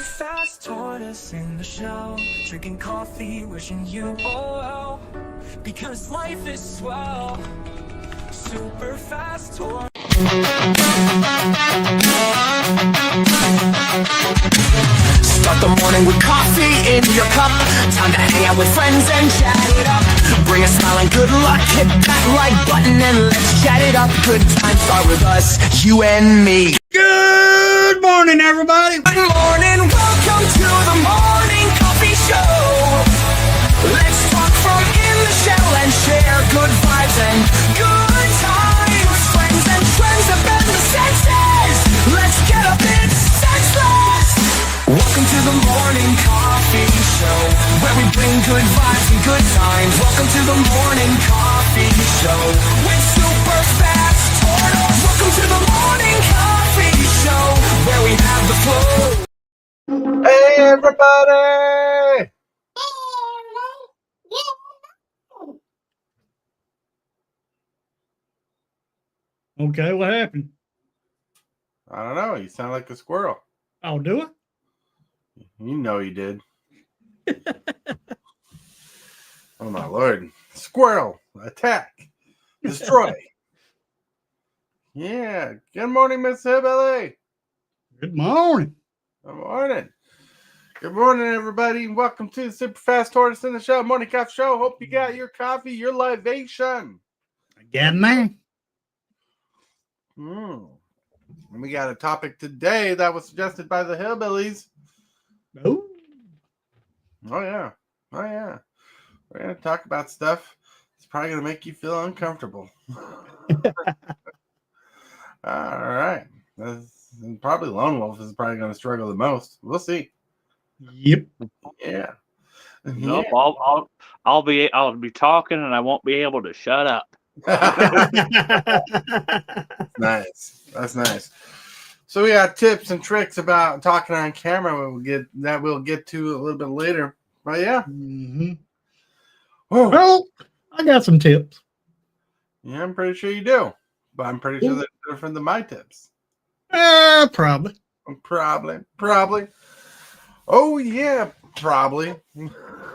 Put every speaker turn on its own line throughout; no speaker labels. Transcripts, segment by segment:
fast tortoise in the show, drinking coffee, wishing you all well, because life is swell. Super fast tortoise. Start the morning with coffee in your cup. Time to hang out with friends and chat it up. Bring a smile and good luck. Hit that like button and let's chat it up. Good times start with us, you and me.
Good morning, everybody.
Good morning, welcome to the morning coffee show. Let's talk from in the shell and share good vibes and good times. Friends and trends that bend the senses. Let's get up, it's senseless. Welcome to the morning coffee show, where we bring good vibes and good times. Welcome to the morning coffee show with super fast Tortoise. Welcome to the morning coffee show, where we have the flow.
Hey, everybody!
Okay, what happened?
I don't know. You sound like a squirrel.
I'll do it.
You know you did. Oh, my Lord. Squirrel, attack, destroy. Yeah. Good morning, Miss Hillbilly.
Good morning.
Good morning. Good morning, everybody. Welcome to the Super Fast Tortoise in the Show, Morning Coffee Show. Hope you got your coffee, your libation.
Again, man.
And we got a topic today that was suggested by the Hillbillies.
Oh.
Oh, yeah. Oh, yeah. We're going to talk about stuff that's probably going to make you feel uncomfortable. All right. Probably Lone Wolf is probably going to struggle the most. We'll see.
Yep.
Yeah.
Nope, I'll be talking and I won't be able to shut up.
Nice. That's nice. So we got tips and tricks about talking on camera. We'll get to a little bit later. But yeah.
Mm-hmm.
Oh.
Well, I got some tips.
Yeah, I'm pretty sure you do. But I'm pretty sure they're different than my tips.
Probably.
Probably. Oh, yeah, probably.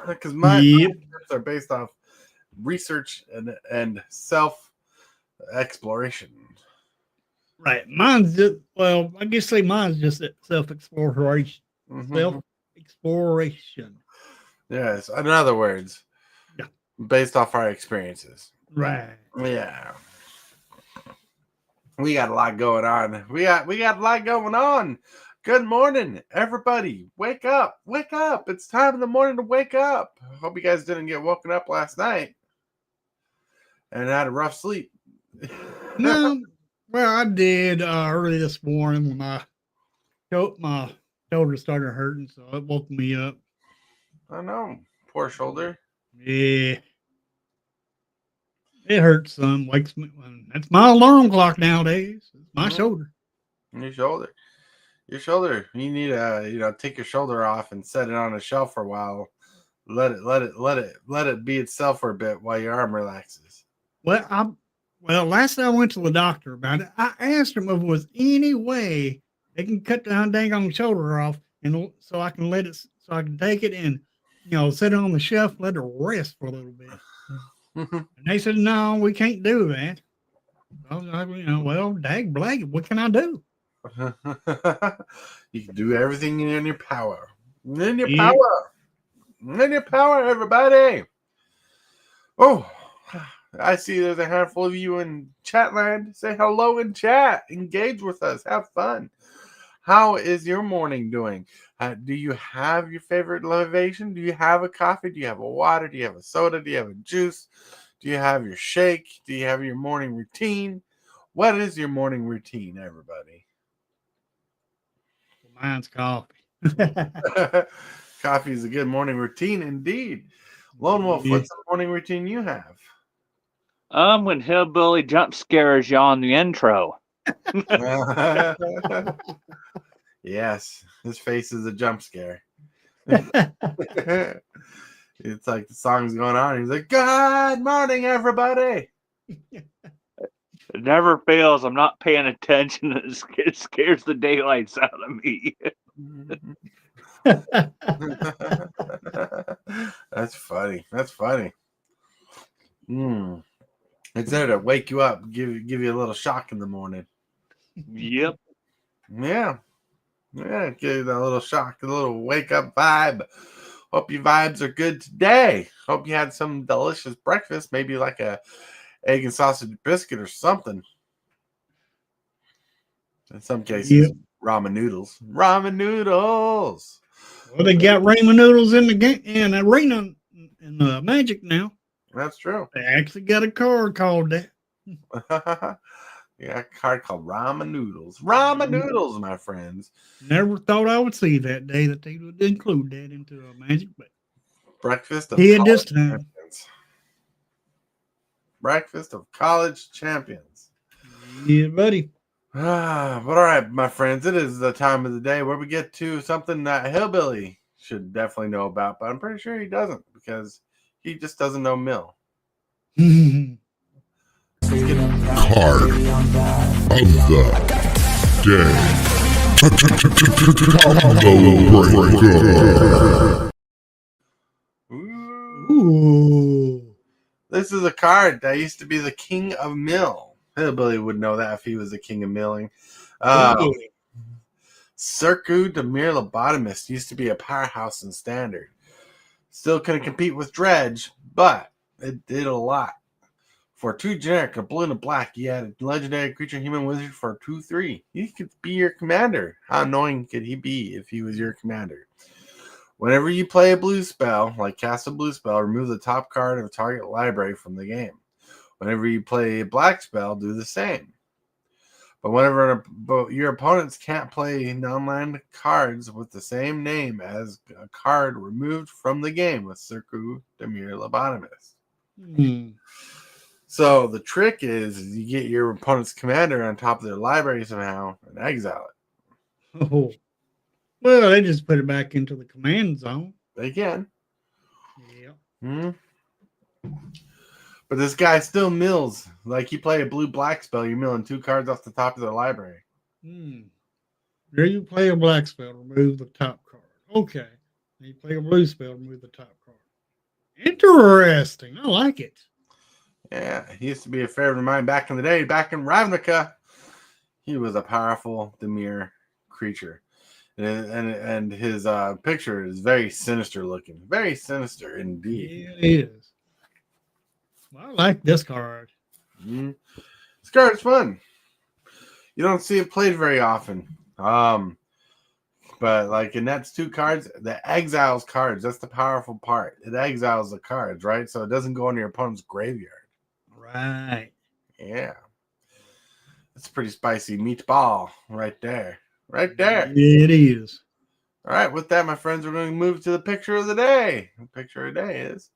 Because my tips are based off research and self-exploration.
Right. Mine's just, well, I guess say mine's just self-exploration.
Mm-hmm.
Self-exploration.
Yes, in other words,
yeah,
based off our experiences.
Right.
Yeah. We got a lot going on. We got a lot going on. Good morning, everybody. Wake up. Wake up. It's time in the morning to wake up. Hope you guys didn't get woken up last night and had a rough sleep.
No. Well, I did early this morning when my shoulder started hurting, so it woke me up.
I know. Poor shoulder.
Yeah. It hurts some. Wakes me. That's my alarm clock nowadays. It's my shoulder.
Your shoulder. Your shoulder. You need to take your shoulder off and set it on a shelf for a while. Let it be itself for a bit while your arm relaxes.
Well, last time I went to the doctor about it, I asked him if there was any way they can cut the dang on the shoulder off, and so I can take it and set it on the shelf, let it rest for a little bit. And they said, no, we can't do that. Well, dag blag, what can I do?
You can do everything in your power. In your power, everybody. Oh, I see there's a handful of you in chat land. Say hello in chat. Engage with us. Have fun. How is your morning doing? Do you have your favorite libation? Do you have a coffee? Do you have a water? Do you have a soda? Do you have a juice? Do you have your shake? Do you have your morning routine? What is your morning routine, everybody?
Mine's coffee.
Coffee is a good morning routine indeed. Lone Wolf, what's the morning routine you have?
When Hillbilly jump scares you on the intro.
Yes, his face is a jump scare. It's like the song's going on. He's like, "Good morning, everybody."
It never fails. I'm not paying attention. It scares the daylights out of me.
That's funny. That's funny. It's there to wake you up, give you a little shock in the morning.
Yep.
Yeah. Yeah, give you that little shock, a little wake up vibe. Hope your vibes are good today. Hope you had some delicious breakfast, maybe like a egg and sausage biscuit or something. In some cases, ramen noodles. Ramen noodles.
Well, they got ramen noodles in the game in arena in the Magic now.
That's true.
They actually got a card called that.
Yeah, a card called ramen noodles. Ramen noodles, my friends.
Never thought I would see that day that they would include that into a Magic, but
Breakfast of
did this
college
time.
champions. Breakfast of college champions.
Yeah, buddy.
But all right, my friends, it is the time of the day where we get to something that Hillbilly should definitely know about, but I'm pretty sure he doesn't because he just doesn't know Mill.
Card of the day. Combo breaker.
Ooh.
This is a card that used to be the king of mill. Hillbilly would know that if he was the king of milling. Circu Demir Lobotomist used to be a powerhouse in standard. Still couldn't compete with Dredge, but it did a lot. For 2 generic, a blue and a black, you had a legendary creature human wizard for 2/3. He could be your commander. How annoying could he be if he was your commander? Whenever you play a blue spell, like cast a blue spell, remove the top card of a target library from the game. Whenever you play a black spell, do the same. But whenever your opponents can't play non-land cards with the same name as a card removed from the game with Circu Demir Lobotomist. So the trick is you get your opponent's commander on top of their library somehow and exile it.
Oh. Well, they just put it back into the command zone.
They can.
Yeah.
But this guy still mills. Like you play a blue-black spell, you're milling 2 cards off the top of their library.
There you play a black spell, remove the top card. Okay. Then you play a blue spell, remove the top card. Interesting. I like it.
Yeah, he used to be a favorite of mine back in the day. Back in Ravnica, he was a powerful Demir creature. And his picture is very sinister looking. Very sinister indeed.
Yeah, it is. Well, I like this card.
This card's fun. You don't see it played very often. But like in that's 2 cards, the exiles cards, that's the powerful part. It exiles the cards, right? So it doesn't go into your opponent's graveyard.
Right.
Yeah. That's a pretty spicy meatball right there. Right there.
It is.
All right, with that, my friends, we're going to move to the picture of the day. The picture of the day is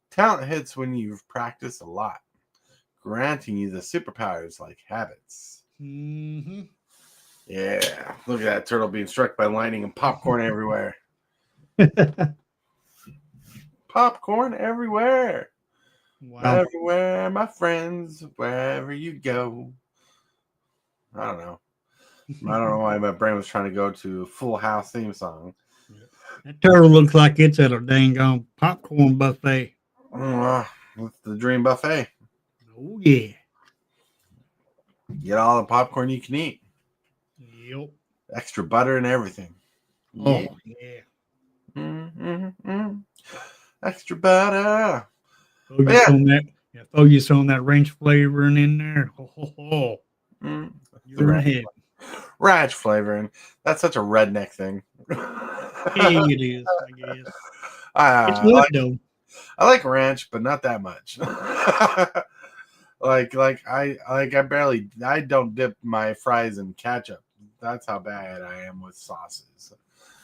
talent hits when you've practiced a lot, granting you the superpowers like habits.
Mm-hmm.
Yeah, look at that turtle being struck by lightning and popcorn everywhere. Popcorn everywhere.
Wow.
Everywhere, my friends, wherever you go. I don't know why my brain was trying to go to Full House theme song.
That turtle looks like it's at a dang on popcorn buffet.
With the dream buffet.
Oh, yeah.
Get all the popcorn you can eat.
Yep.
Extra butter and everything.
Oh, yeah.
Extra butter.
Throw you some of that ranch flavoring in there. You're in heaven.
Ranch flavoring. That's such a redneck thing.
Hey, it is, I guess. It's good, though.
I like ranch, but not that much. I don't dip my fries in ketchup. That's how bad I am with sauces.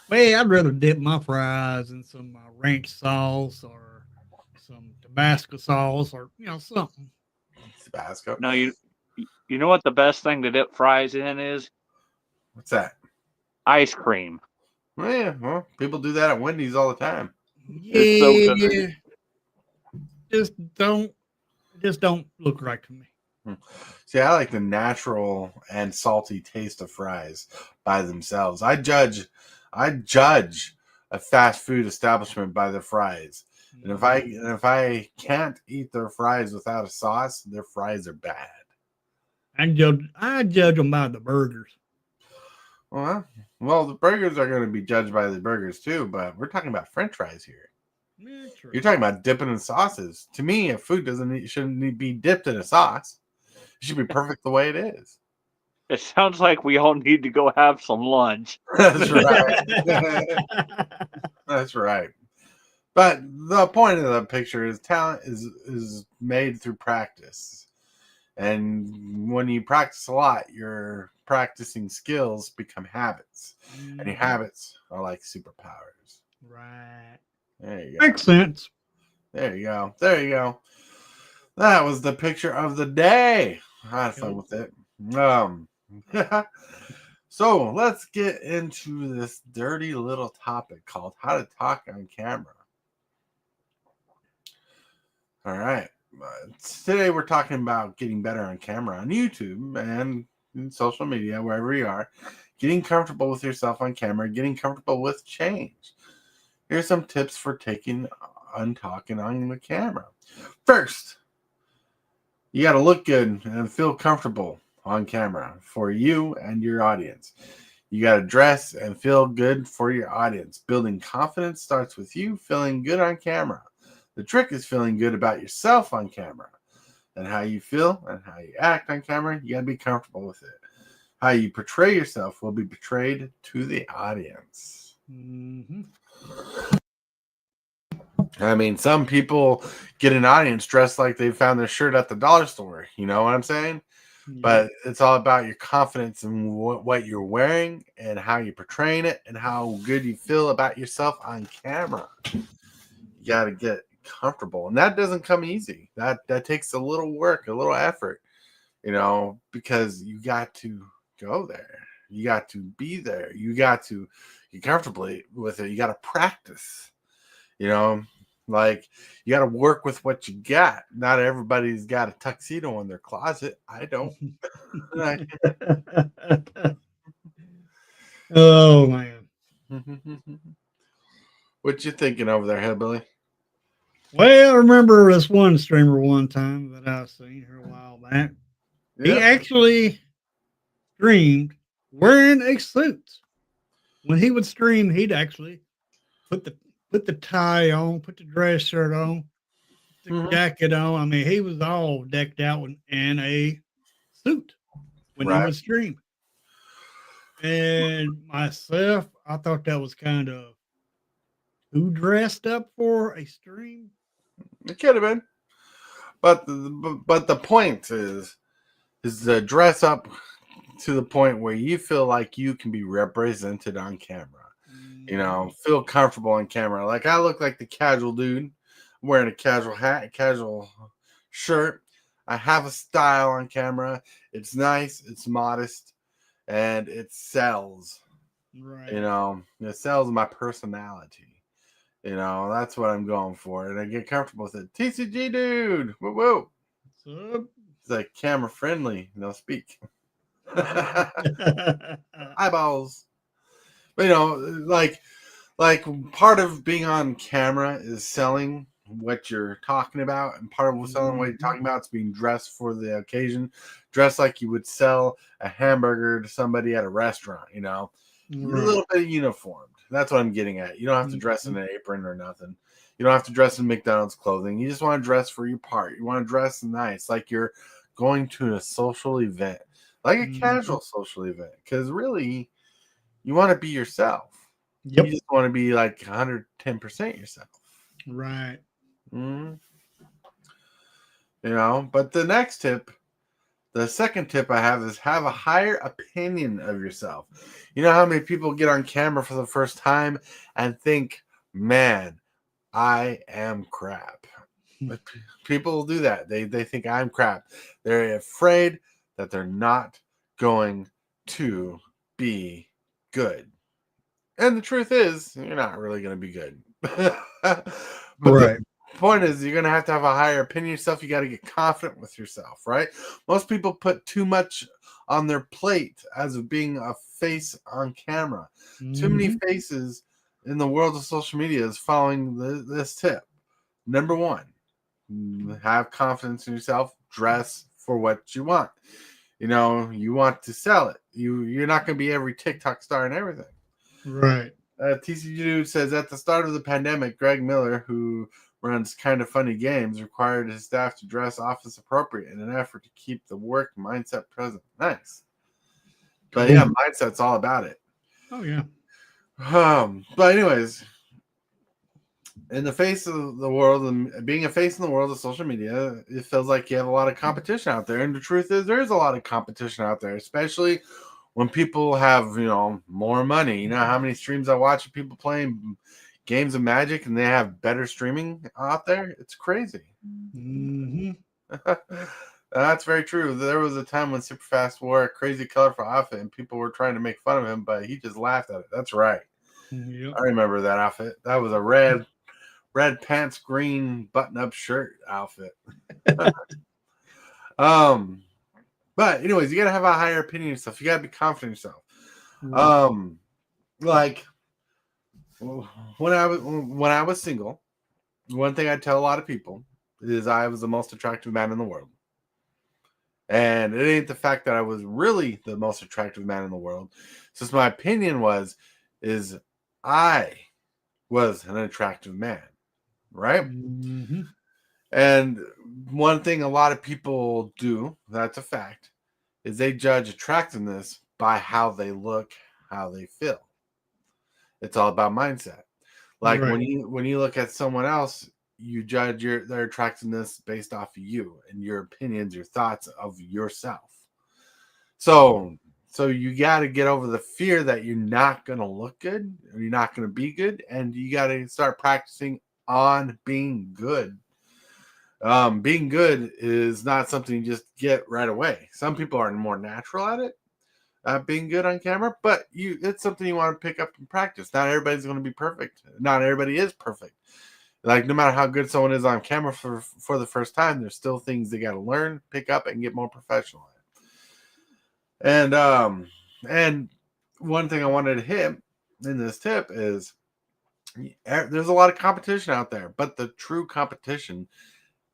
Well, I'd rather dip my fries in some ranch sauce or some Tabasco sauce or something.
Tabasco.
No, you know what the best thing to dip fries in is?
What's that?
Ice cream.
Yeah, well, people do that at Wendy's all the time.
It's so good.
Just don't look right to me.
See, I like the natural and salty taste of fries by themselves. I judge a fast food establishment by their fries. And if I can't eat their fries without a sauce, their fries are bad.
I judge them by the burgers.
Well, the burgers are going to be judged by the burgers too, but we're talking about French fries here.
Yeah, true.
You're talking about dipping in sauces. To me, a food shouldn't be dipped in a sauce. It should be perfect the way it is.
It sounds like we all need to go have some lunch.
That's right. That's right. But the point of the picture is talent is made through practice. And when you practice a lot, your practicing skills become habits. And your habits are like superpowers.
Right.
There you go.
Makes sense.
There you go. There you go. That was the picture of the day. I had fun with it. So let's get into this dirty little topic called how to talk on camera. All right. Today we're talking about getting better on camera on YouTube and in social media, wherever you are, getting comfortable with yourself on camera, getting comfortable with change. Here's some tips for talking on the camera. First, you got to look good and feel comfortable on camera for you and your audience. You got to dress and feel good for your audience. Building confidence starts with you feeling good on camera. The trick is feeling good about yourself on camera and how you feel and how you act on camera. You got to be comfortable with it. How you portray yourself will be portrayed to the audience.
Mm-hmm.
I mean, some people get an audience dressed like they found their shirt at the dollar store. You know what I'm saying?
Yeah.
But it's all about your confidence in what you're wearing and how you're portraying it and how good you feel about yourself on camera. You got to get comfortable, and that doesn't come easy. That takes a little work, a little effort, because you got to go there. You got to be there. You got to get comfortable with it. You got to practice. Like you got to work with what you got. Not everybody's got a tuxedo in their closet. I don't.
Oh man.
What you thinking over there, Hillbilly?
Well, I remember this one streamer one time that I seen here a while back.
Yeah.
He actually streamed wearing a suit. When he would stream, he'd actually put the tie on, put the dress shirt on, the jacket on. I mean, he was all decked out in a suit when he would stream. And myself, I thought that was kind of too dressed up for a stream.
It could have been, but the point is to dress up to the point where you feel like you can be represented on camera. Feel comfortable on camera. Like I look like the casual dude, I'm wearing a casual hat, a casual shirt. I have a style on camera. It's nice, it's modest, and it sells.
Right.
It sells my personality. That's what I'm going for. And I get comfortable with it. TCG dude. Woo woo.
What's up?
It's like camera friendly. Speak. Eyeballs. But like part of being on camera is selling what you're talking about. And part of selling what you're talking about is being dressed for the occasion. Dressed like you would sell a hamburger to somebody at a restaurant, A little bit uniformed. That's what I'm getting at. You don't have to dress in an apron or nothing. You don't have to dress in McDonald's clothing. You just want to dress for your part. You want to dress nice, like you're going to a social event, like a casual social event. Because really, you want to be yourself.
Yep.
You just want to be like 110% yourself.
Right.
But the second tip I have is have a higher opinion of yourself. You know how many people get on camera for the first time and think, man, I am crap. But people do that. They think I'm crap. They're afraid that they're not going to be good. And the truth is, you're not really going to be good. But
right.
The point is, you're going to have a higher opinion of yourself. You got to get confident with yourself, right? Most people put too much on their plate as of being a face on camera. Too many faces in the world of social media is following this tip. Number one, have confidence in yourself. Dress for what you want. You know, you want to sell it. You're not going to be every TikTok star and everything.
Right.
TCG says at the start of the pandemic, Greg Miller, who runs Kind of Funny Games, required his staff to dress office appropriate in an effort to keep the work mindset present. Nice. But yeah, mindset's all about it.
Oh yeah.
But anyways, in the face of the world and being a face in the world of social media, it feels like you have a lot of competition out there. And the truth is there is a lot of competition out there, especially when people have, more money. You know how many streams I watch of people playing games of Magic and they have better streaming out there? It's crazy.
Mm-hmm.
That's very true. There was a time when Superfast wore a crazy colorful outfit and people were trying to make fun of him, but he just laughed at it. That's right.
Yep.
I remember that outfit. That was a red pants, green button-up shirt outfit. But anyways, you gotta have a higher opinion of yourself. You gotta be confident in yourself. Like when I was single, one thing I tell a lot of people is I was the most attractive man in the world. And it ain't the fact that I was really the most attractive man in the world. It's just my opinion is I was an attractive man. Right?
Mm-hmm.
And one thing a lot of people do, that's a fact, is they judge attractiveness by how they look, how they feel. It's all about mindset. Like
Right.
when you look at someone else, you judge their attractiveness based off of you and your opinions, your thoughts of yourself. So you got to get over the fear that you're not going to look good or you're not going to be good, and you got to start practicing on being good. Being good is not something you just get right away. Some people are more natural at it, being good on camera, but it's something you want to pick up and practice. Not everybody's going to be perfect. Not everybody is perfect. Like no matter how good someone is on camera for the first time, there's still things they got to learn, pick up, and get more professional at. And one thing I wanted to hit in this tip is there's a lot of competition out there, but the true competition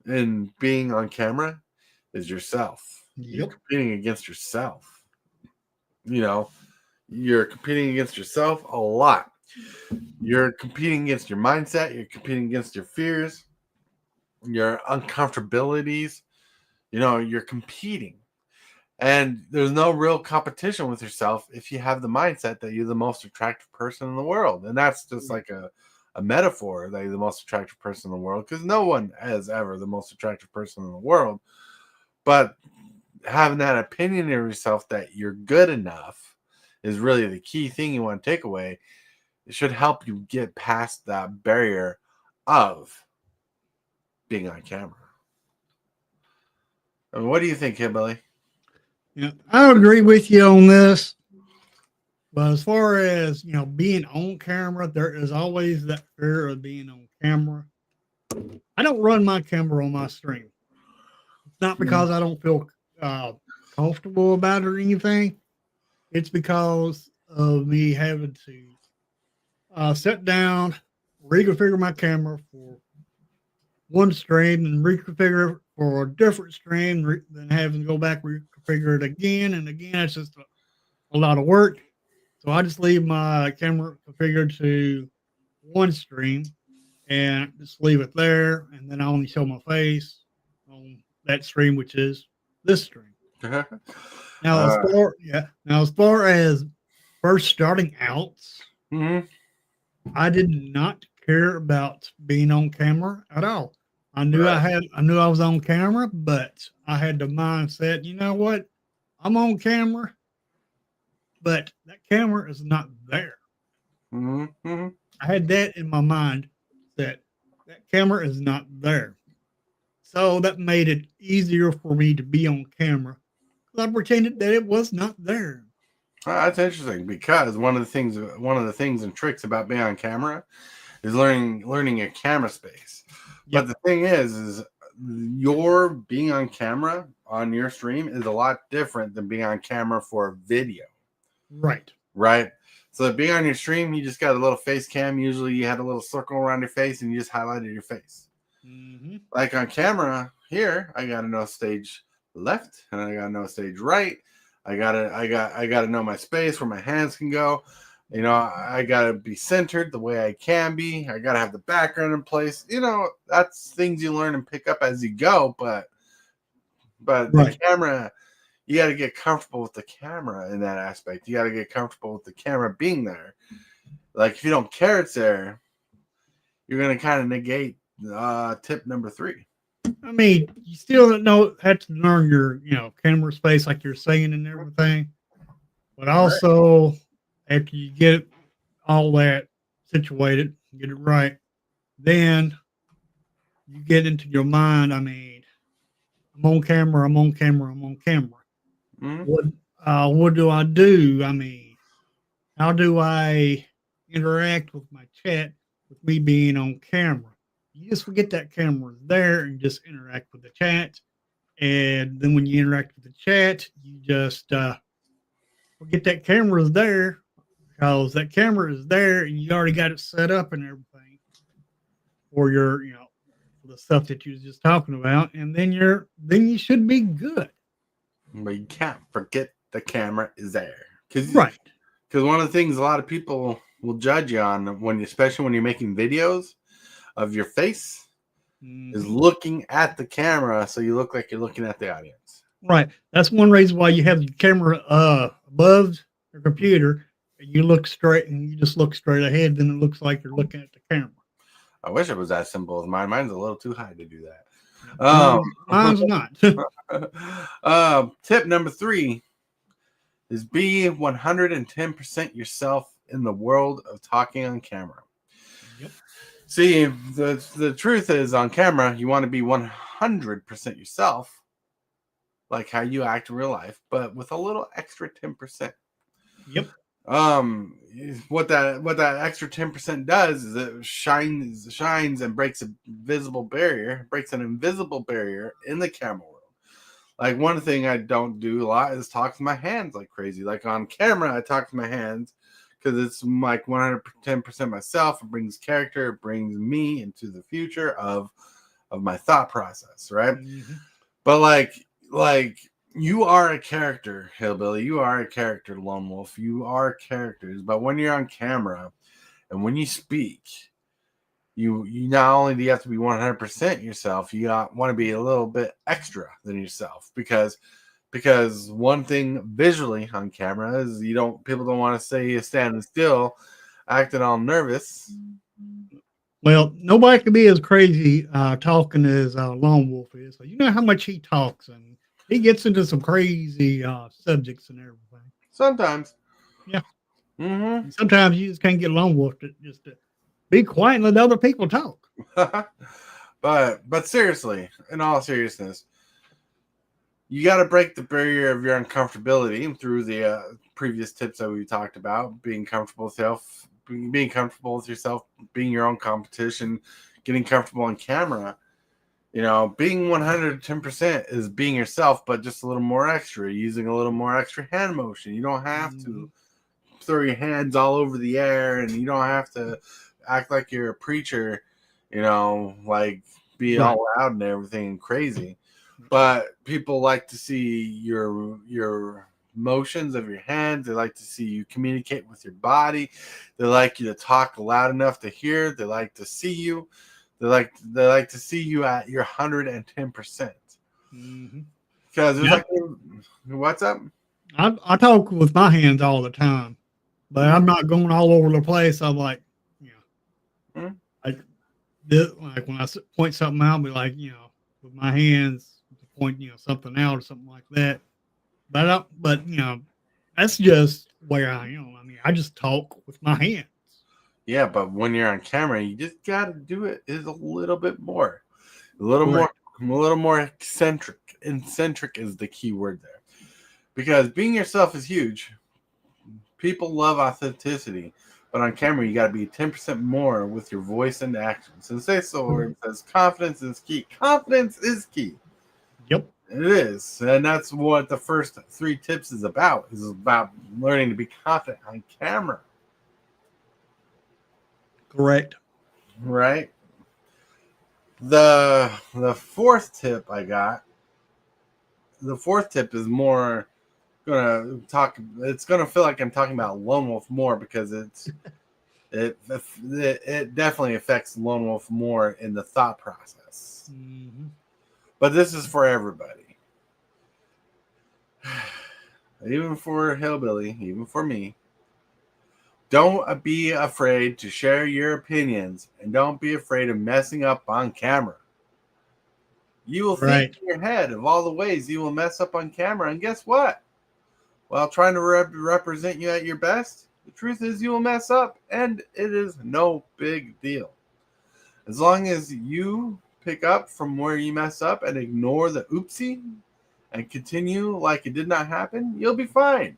in being on camera is yourself. You're competing against yourself. You're competing against yourself a lot. You're competing against your mindset. You're competing against your fears, your uncomfortabilities. You're competing. And there's no real competition with yourself if you have the mindset that you're the most attractive person in the world. And that's just like a metaphor that you're the most attractive person in the world, because no one is ever the most attractive person in the world. But having that opinion of yourself that you're good enough is really the key thing you want to take away. It should help you get past that barrier of being on camera. I mean, what do you think, Kimberly?
Yeah, I agree with you on this. But as far as being on camera, there is always that fear of being on camera. I don't run my camera on my stream. It's not because I don't feel comfortable about it or anything. It's because of me having to sit down, reconfigure my camera for one stream and reconfigure it for a different stream, then having to go back, reconfigure it again and again. It's just a lot of work. So I just leave my camera configured to one stream and just leave it there. And then I only show my face on that stream, which is this stream. Now, as far as first starting out, I did not care about being on camera at all. I knew I was on camera, but I had the mindset, you know what? I'm on camera, but that camera is not there. I had that in my mind that camera is not there. So that made it easier for me to be on camera. I pretended that it was not there.
That's interesting, because one of the things and tricks about being on camera is learning a camera space. But the thing is your being on camera on your stream is a lot different than being on camera for a video.
Right.
So being on your stream, you just got a little face cam. Usually you had a little circle around your face and you just highlighted your face.
Mm-hmm.
Like on camera here, I gotta know stage left and I gotta know stage right. I gotta know my space where my hands can go. You know, I gotta be centered the way I can be. I gotta have the background in place. You know, that's things you learn and pick up as you go. But
Right.
the camera, you got to get comfortable with the camera in that aspect. You got to get comfortable with the camera being there. Like if you don't care it's there, you're gonna kind of negate tip number 3.
I mean, you still have to learn your, camera space, like you're saying and everything. But also, after you get all that situated, get it right, then you get into your mind. I mean, I'm on camera.
Mm-hmm.
What do I do? I mean, how do I interact with my chat with me being on camera? You just forget that camera's there and just interact with the chat. And then when you interact with the chat, you just forget that camera's there, because that camera is there and you already got it set up and everything for your, for the stuff that you was just talking about. And then you should be good.
But you can't forget the camera is there.
Right.
Because one of the things a lot of people will judge you on, especially when you're making videos of your face, is looking at the camera, so you look like you're looking at the audience.
Right. That's one reason why you have the camera above your computer, and you look straight, and you just look straight ahead. Then it looks like you're looking at the camera.
I wish it was that simple as mine. Mine's a little too high to do that.
Mine's not.
Tip number 3 is be 110% yourself in the world of talking on camera.
Yep.
See, the truth is, on camera, you want to be 100% yourself, like how you act in real life, but with a little extra 10%.
Yep.
What that extra 10% does is it shines and breaks an invisible barrier in the camera world. Like, one thing I don't do a lot is talk to my hands like crazy. Like on camera, I talk to my hands because it's like 110% myself. It brings character. It brings me into the future of my thought process, right?
Mm-hmm.
But like you are a character, Hillbilly. You are a character, Lone Wolf. You are characters. But when you're on camera and when you speak, you not only do you have to be 100% yourself, you want to be a little bit extra than yourself, because one thing visually on camera is people don't want to say you're standing still, acting all nervous.
Well, nobody can be as crazy talking as Lone Wolf is. So you know how much he talks, and he gets into some crazy subjects and everything. Sometimes. Yeah.
Mm-hmm.
Sometimes you just can't get Lone Wolf to be quiet and let other people talk.
But seriously, in all seriousness, you got to break the barrier of your uncomfortability through the previous tips that we talked about: being comfortable with yourself, being your own competition, getting comfortable on camera. Being 110% is being yourself, but just a little more extra, using a little more extra hand motion. You don't have to throw your hands all over the air, and you don't have to act like you're a preacher, like be all loud and everything and crazy. But people like to see your motions of your hands. They like to see you communicate with your body. They like you to talk loud enough to hear. They like to see you. They like to see you at your 110%. Because it's what's up?
I talk with my hands all the time, but I'm not going all over the place. I'm like, like when I point something out, I'll be like, with my hands to point, something out or something like that. But that's just where I am. I mean, I just talk with my hands.
Yeah, but when you're on camera, you just got to do it is a little bit more, a little more eccentric. Eccentric is the key word there, because being yourself is huge. People love authenticity, but on camera, you got to be 10% more with your voice and actions. And say so, it says confidence is key. Confidence is key.
Yep.
It is. And that's what the first 3 tips is about learning to be confident on camera.
Correct.
right? The fourth tip I got. The fourth tip is more gonna talk. It's gonna feel like I'm talking about Lone Wolf more because it definitely affects Lone Wolf more in the thought process.
Mm-hmm.
But this is for everybody, even for Hillbilly, even for me. Don't be afraid to share your opinions, and don't be afraid of messing up on camera. You will think in your head of all the ways you will mess up on camera, and guess what? While trying to represent you at your best, the truth is you will mess up, and it is no big deal. As long as you pick up from where you mess up and ignore the oopsie and continue like it did not happen, you'll be fine.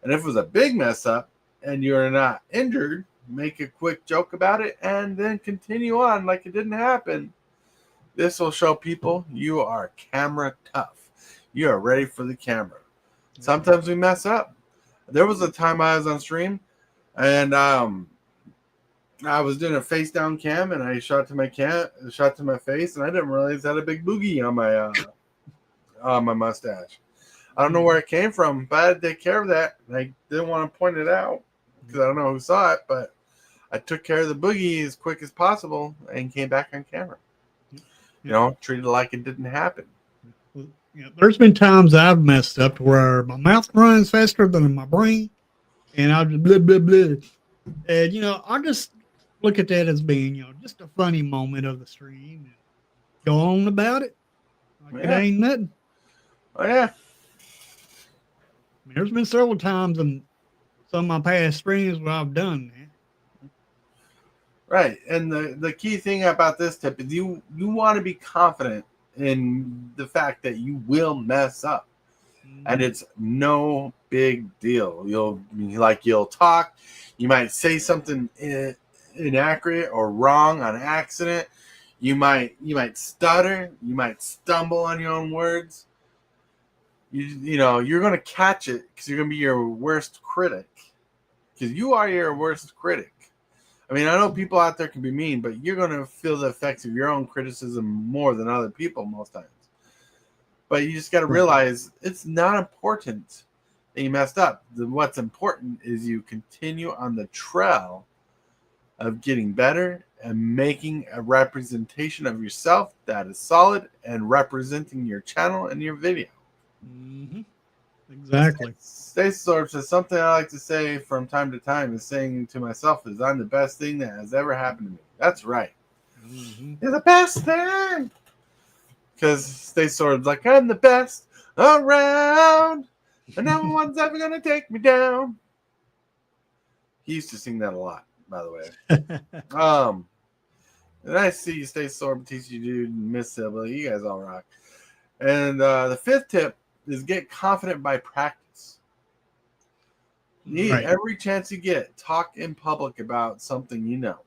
And if it was a big mess up and you're not injured, make a quick joke about it and then continue on like it didn't happen. This will show people you are camera tough. You are ready for the camera. Sometimes we mess up. There was a time I was on stream and I was doing a face down cam and I shot to my face and I didn't realize I had a big boogie on my mustache. I don't know where it came from, but I had to take care of that. And I didn't want to point it out because I don't know who saw it, but I took care of the boogie as quick as possible and came back on camera. You know, treated it like it didn't happen.
Yeah, there's been times I've messed up to where my mouth runs faster than my brain, and I'll just blah, blah, blah. And, you know, I just look at that as being, you know, just a funny moment of the stream and go on about it. Like it ain't nothing.
Oh, yeah.
I mean, there's been several times in some of my past streams where I've done that.
Right. And the key thing about this tip is you want to be confident in the fact that you will mess up. And it's no big deal. You'll talk, you might say something inaccurate or wrong on accident. You might stutter, you might stumble on your own words. You know, you're going to catch it because you're going to be your worst critic. Because you are your worst critic. I mean, I know people out there can be mean, but you're going to feel the effects of your own criticism more than other people most times. But you just got to realize it's not important that you messed up. What's important is you continue on the trail of getting better and making a representation of yourself that is solid and representing your channel and your video.
Mm-hmm. Exactly.
Stay Sword says something I like to say from time to time is saying to myself is I'm the best thing that has ever happened to me. That's right.
Mm-hmm.
You're the best thing. Because Stay Sword's like, I'm the best around. And no one's ever going to take me down. He used to sing that a lot, by the way. And I see you, Stay Sword, Batista, Dude, and Miss Sibyl. You guys all rock. And the fifth tip is get confident by practice. Every chance you get, talk in public about something you know.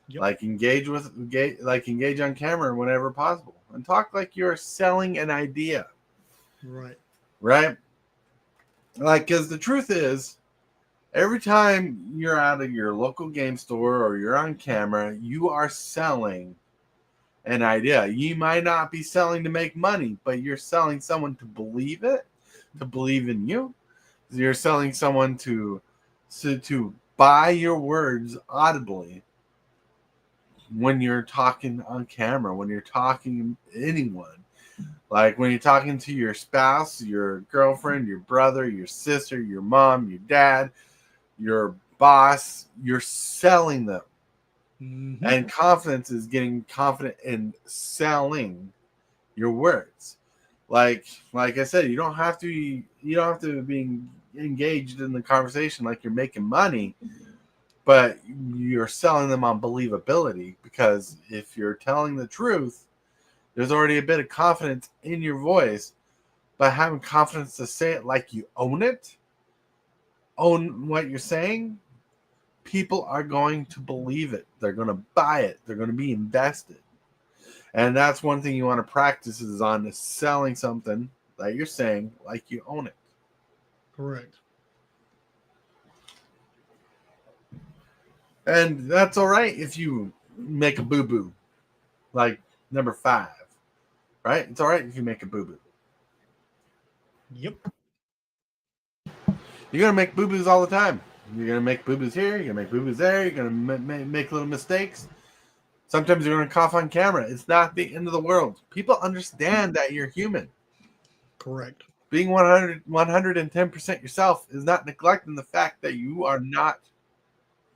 Yep. Like engage on camera whenever possible. And talk like you're selling an idea. Right? Like, because the truth is, every time you're out of your local game store or you're on camera, you are selling an idea. You might not be selling to make money, but you're selling someone to believe it, to believe in you. You're selling someone to buy your words audibly when you're talking on camera, when you're talking to anyone. Like when you're talking to your spouse, your girlfriend, your brother, your sister, your mom, your dad, your boss, you're selling them. Mm-hmm. And confidence is getting confident in selling your words. Like I said, you don't have to be engaged in the conversation like you're making money, but you're selling them on believability, because if you're telling the truth, there's already a bit of confidence in your voice, but having confidence to say it like you own it, own what you're saying, people are going to believe it. They're going to buy it. They're going to be invested. And that's one thing you want to practice is on selling something that you're saying like you own it.
Correct.
And that's all right if you make a boo-boo, like number 5, right? It's all right if you make a boo-boo.
Yep.
You're going to make boo-boos all the time. You're going to make boo-boos here. You're going to make boo-boos there. You're going to make little mistakes. Sometimes you're going to cough on camera. It's not the end of the world. People understand that you're human.
Correct.
Being 110% yourself is not neglecting the fact that you are not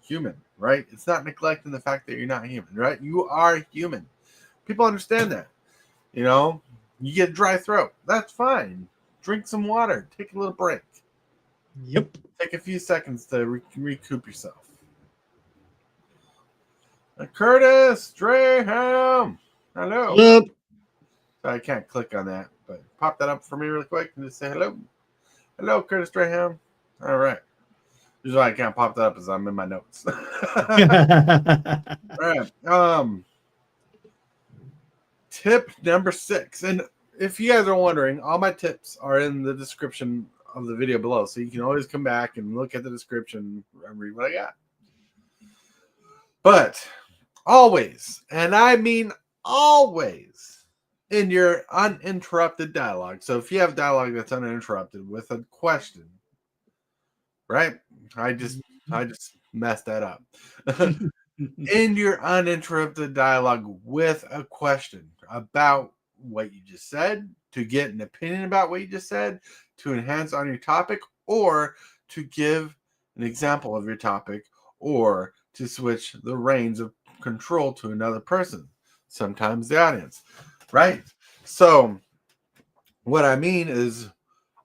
human, right? It's not neglecting the fact that you're not human, right? You are human. People understand that. You know, you get a dry throat. That's fine. Drink some water. Take a little break.
Yep.
Take a few seconds to recoup yourself. Curtis Strayham. Hello.
Yep.
I can't click on that, but pop that up for me really quick and just say hello. Hello, Curtis Strayham. All right. Usually I can't pop that up as I'm in my notes. All right. Tip number 6. And if you guys are wondering, all my tips are in the description of the video below. So you can always come back and look at the description and read what I got. But always, and I mean always, in your uninterrupted dialogue. So if you have dialogue that's uninterrupted with a question, right? I just messed that up. In your uninterrupted dialogue with a question about what you just said, to get an opinion about what you just said, to enhance on your topic, or to give an example of your topic, or to switch the reins of control to another person, sometimes the audience, right? So what I mean is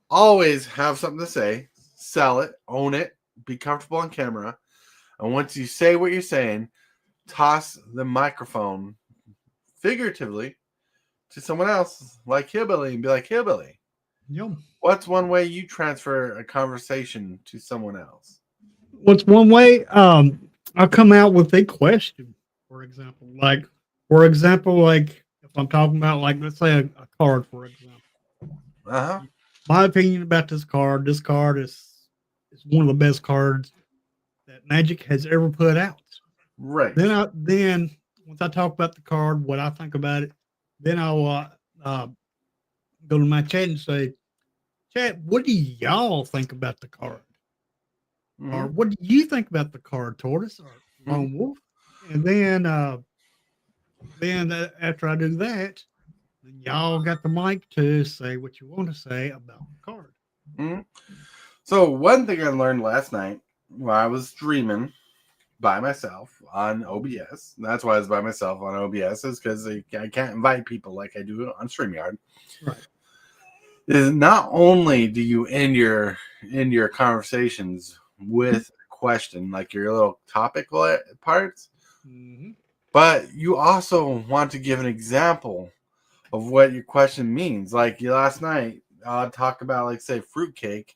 always have something to say, sell it, own it, be comfortable on camera. And once you say what you're saying, toss the microphone figuratively to someone else, like Hillbilly, and be like, Hillbilly,
Yep.
what's one way you transfer a conversation to someone else?
What's one way? I'll come out with a question, for example. Like if I'm talking about, like, let's say a card, for example.
Uh-huh.
My opinion about this card is one of the best cards that Magic has ever put out.
Right.
Then once I talk about the card, what I think about it, then I'll go to my chat and say, chat, what do y'all think about the card?
Mhm.
Or what do you think about the card, Tortoise or Lone Wolf? And then after I do that, then y'all got the mic to say what you want to say about the card.
Mhm. So one thing I learned last night while I was streaming by myself on OBS, and that's why I was by myself on OBS, is because I can't invite people like I do on StreamYard.
Right.
Is not only do you end your conversations with a question, like your little topic parts,
Mm-hmm.
but you also want to give an example of what your question means. Like last night, I'll talk about, like, say, fruitcake,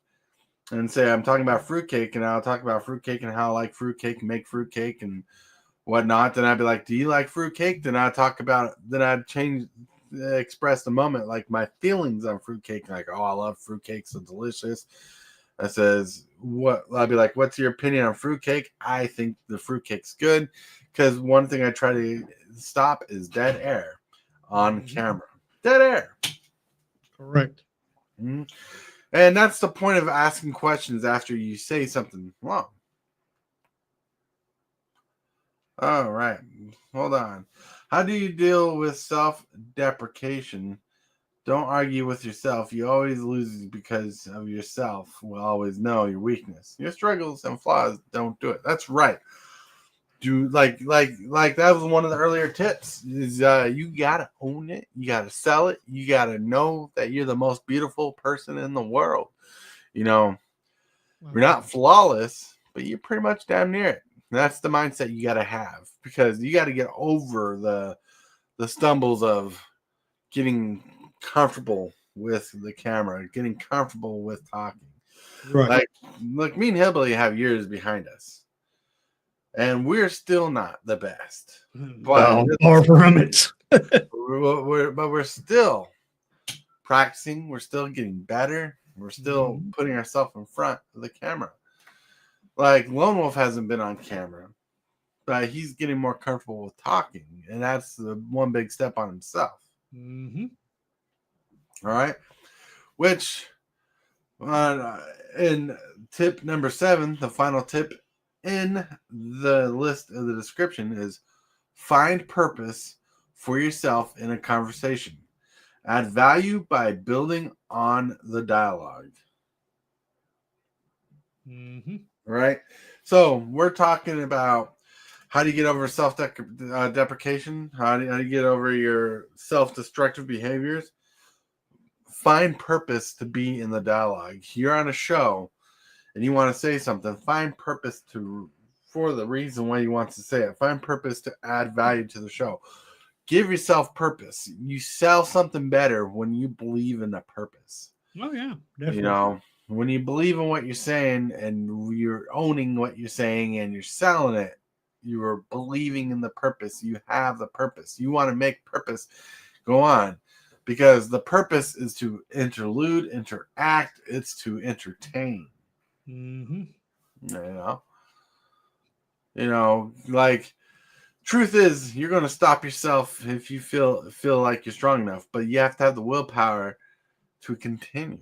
and say I'm talking about fruitcake, and I'll talk about fruitcake and how I like fruitcake and make fruitcake and whatnot. Then I'd be like, do you like fruitcake? Then I'd express the moment, like my feelings on fruitcake, like, oh, I love fruitcake, so delicious. I says, what? I'd be like, what's your opinion on fruitcake? I think the fruitcake's good, because one thing I try to stop is dead air on camera. Dead air.
Correct.
Mm-hmm. And that's the point of asking questions after you say something wrong. All right. Hold on. How do you deal with self-deprecation? Don't argue with yourself. You always lose because of yourself. Will always know your weakness. Your struggles and flaws don't do it. That's right. Do like that was one of the earlier tips. Is you gotta own it. You gotta sell it. You gotta know that you're the most beautiful person in the world. You know, you're not flawless, but you're pretty much damn near it. And that's the mindset you gotta have, because you gotta get over the stumbles of getting comfortable with the camera, getting comfortable with talking.
Right.
Like me and Hillbilly have years behind us, and we're still not the best. But
far from it.
we're still practicing. We're still getting better. We're still putting ourselves in front of the camera. Like Lone Wolf hasn't been on camera but he's getting more comfortable with talking, and that's the one big step on himself.
Mm-hmm.
All right, which in tip number 7, the final tip in the list of the description is find purpose for yourself in a conversation. Add value by building on the dialogue.
Mm-hmm.
Right? So we're talking about how do you get over self-deprecation? How do you get over your self-destructive behaviors? Find purpose to be in the dialogue. You're on a show and you want to say something. Find purpose for the reason why you want to say it. Find purpose to add value to the show. Give yourself purpose. You sell something better when you believe in the purpose.
Oh yeah, definitely.
You know, when you believe in what you're saying and you're owning what you're saying and you're selling it, you are believing in the purpose. You have the purpose. You want to make purpose go on because the purpose is to interlude, interact. It's to entertain.
Mm-hmm.
You know, like truth is you're going to stop yourself if you feel like you're strong enough, but you have to have the willpower to continue.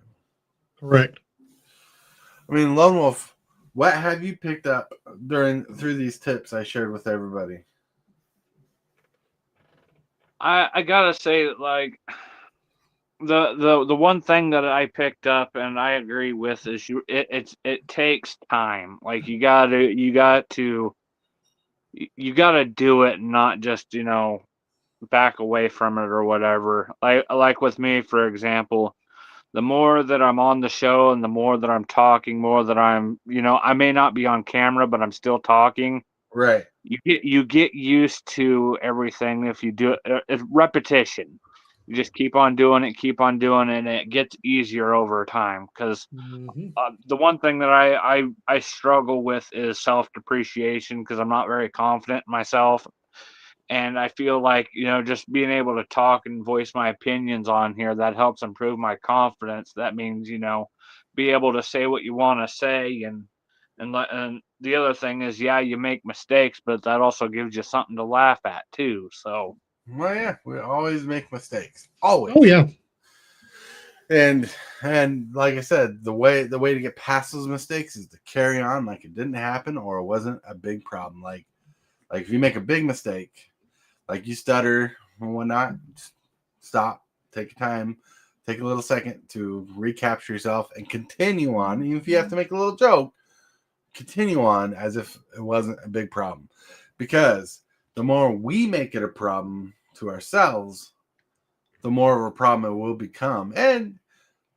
Correct.
I mean, Lone Wolf, what have you picked up through these tips I shared with everybody?
I gotta say, like, the one thing that I picked up and I agree with is it takes time. Like you got to do it, not just back away from it or whatever. Like with me, for example, the more that I'm on the show and the more that I'm talking, more that I'm, I may not be on camera, but I'm still talking.
Right.
You get used to everything if you do it. It's repetition. You just keep on doing it, and it gets easier over time. Because
Mm-hmm.
the one thing that I struggle with is self-depreciation because I'm not very confident in myself. And I feel like, just being able to talk and voice my opinions on here, that helps improve my confidence. That means, be able to say what you want to say. And the other thing is, yeah, you make mistakes, but that also gives you something to laugh at too. So,
Well, yeah, we always make mistakes. Always.
Oh yeah.
And like I said, the way to get past those mistakes is to carry on like it didn't happen or it wasn't a big problem. Like if you make a big mistake, like you stutter and whatnot, stop, take your time, take a little second to recapture yourself and continue on. Even if you have to make a little joke, continue on as if it wasn't a big problem. Because the more we make it a problem to ourselves, the more of a problem it will become. And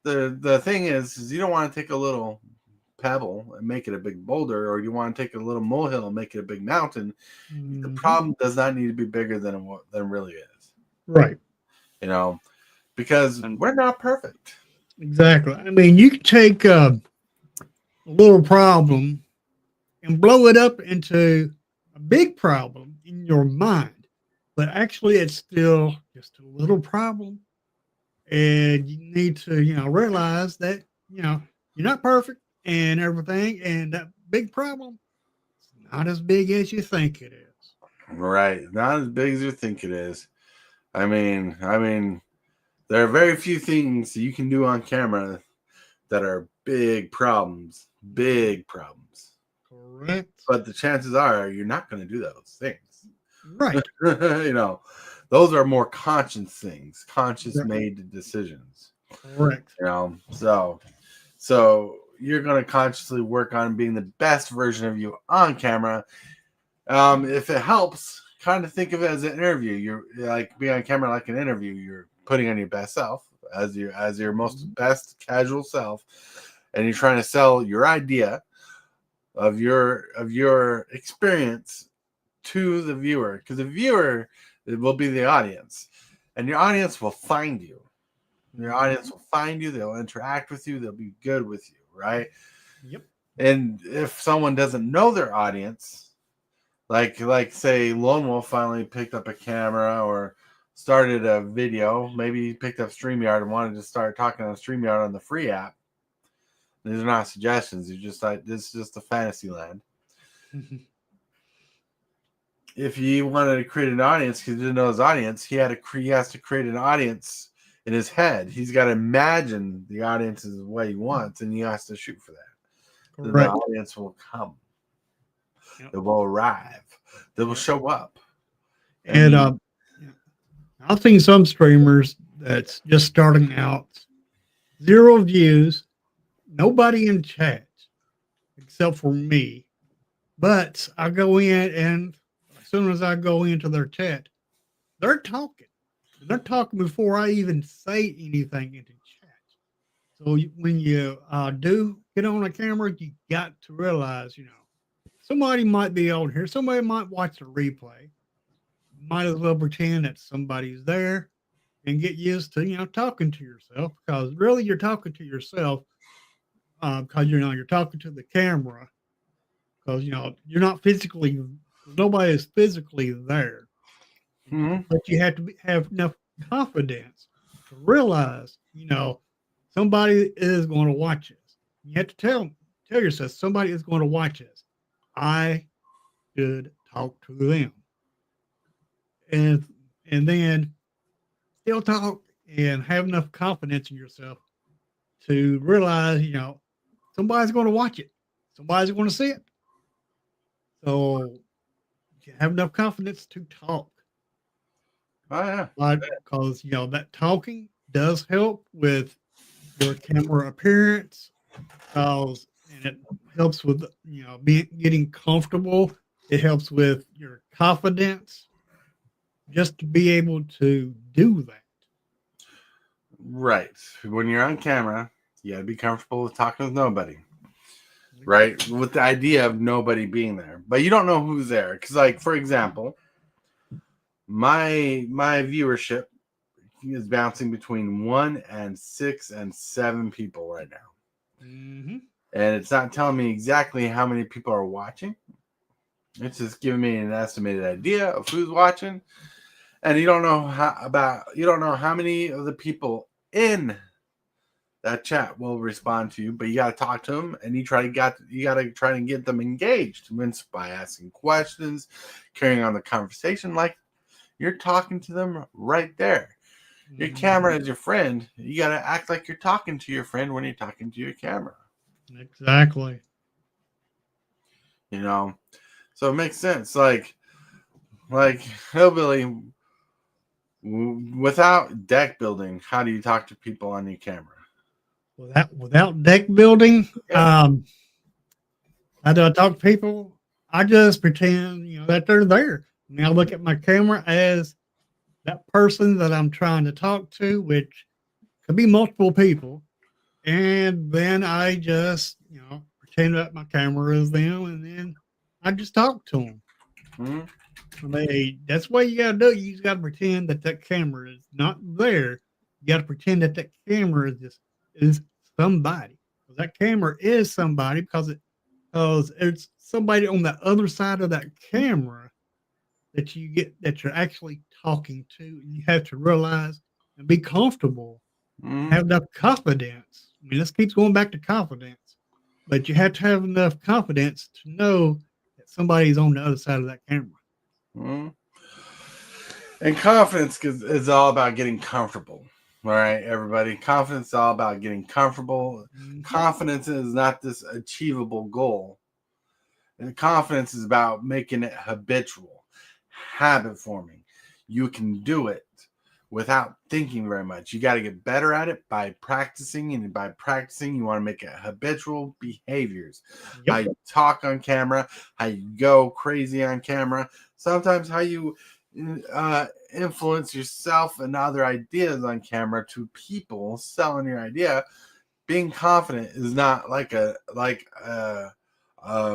the thing is you don't want to take a little pebble and make it a big boulder, or you want to take a little molehill and make it a big mountain.
Mm-hmm.
The problem does not need to be bigger than it really is.
Right.
Because we're not perfect.
Exactly. I mean, you can take a little problem and blow it up into a big problem in your mind, but actually it's still just a little problem. And you need to, realize that, you're not perfect and everything. And that big problem is not as big as you think it is.
Right. Not as big as you think it is. I mean, there are very few things you can do on camera that are big problems. Big problems.
Correct.
But the chances are you're not going to do those things.
Right.
Those are more conscious things, conscious made decisions.
Correct.
So you're going to consciously work on being the best version of you on camera. If it helps, kind of think of it as an interview. You're like be on camera like an interview. You're putting on your best self as your most best casual self, and you're trying to sell your idea of your experience to the viewer, because the viewer will be the audience, and your audience will find you. Your audience will find you. They'll interact with you. They'll be good with you, right?
Yep.
And if someone doesn't know their audience, like say Lone Wolf finally picked up a camera or started a video, maybe he picked up StreamYard and wanted to start talking on StreamYard on the free app. These are not suggestions. You're just like, this is just a fantasy land. if he wanted to create an audience because he didn't know his audience, he has to create an audience in his head. He's got to imagine the audience is what he wants, and he has to shoot for that. Then the
Correct.
audience will come.
Yep.
They will arrive. They will show up.
And I've seen some streamers that's just starting out, 0 views, nobody in chat except for me. But I go in, and as soon as I go into their chat, they're talking. They're talking before I even say anything into chat. So when you do get on a camera, you got to realize, somebody might be on here. Somebody might watch the replay. Might as well pretend that somebody's there and get used to, talking to yourself, because really you're talking to yourself because, you're talking to the camera, because, you're not physically, nobody is physically there.
Mhm.
But you have to have enough confidence to realize, somebody is going to watch us. You have to tell yourself somebody is going to watch us. I should talk to them. And then still talk and have enough confidence in yourself to realize, somebody's going to watch it. Somebody's going to see it. So you have enough confidence to talk.
Oh yeah.
Because, that talking does help with your camera appearance, and it helps with, getting comfortable. It helps with your confidence, just to be able to do that.
Right. When you're on camera, you got to be comfortable with talking with nobody. Right. With the idea of nobody being there, but you don't know who's there. Because, like, for example, my viewership is bouncing between 1 and 6 and 7 people right now.
Mm-hmm.
And it's not telling me exactly how many people are watching. It's just giving me an estimated idea of who's watching. And you don't know how many of the people in that chat will respond to you, but you got to talk to them, and you got to try to get them engaged by asking questions, carrying on the conversation like you're talking to them right there. Your camera is your friend. You got to act like you're talking to your friend when you're talking to your camera.
Exactly.
So it makes sense. Like Hillbilly, without deck building, how do you talk to people on your camera?
Without deck building, how do I talk to people? I just pretend, that they're there. I look at my camera as that person that I'm trying to talk to, which could be multiple people. And then I just, pretend that my camera is them, and then I just talk to them.
Mm-hmm.
That's what you got to do. You just got to pretend that camera is not there. You got to pretend that camera is somebody. That camera is somebody because it's somebody on the other side of that camera that you're actually talking to. You have to realize and be comfortable, have enough confidence. I mean, this keeps going back to confidence, but you have to have enough confidence to know that somebody's on the other side of that camera.
Mm-hmm. And confidence is all about getting comfortable. All right, everybody. Confidence is all about getting comfortable. Mm-hmm. Confidence is not this achievable goal. And confidence is about making it habitual, habit forming. You can do it without thinking very much. You got to get better at it by practicing, and by practicing, you want to make it habitual behaviors. Yep. How you talk on camera, how you go crazy on camera, sometimes how you influence yourself and other ideas on camera to people selling your idea. Being confident is not like a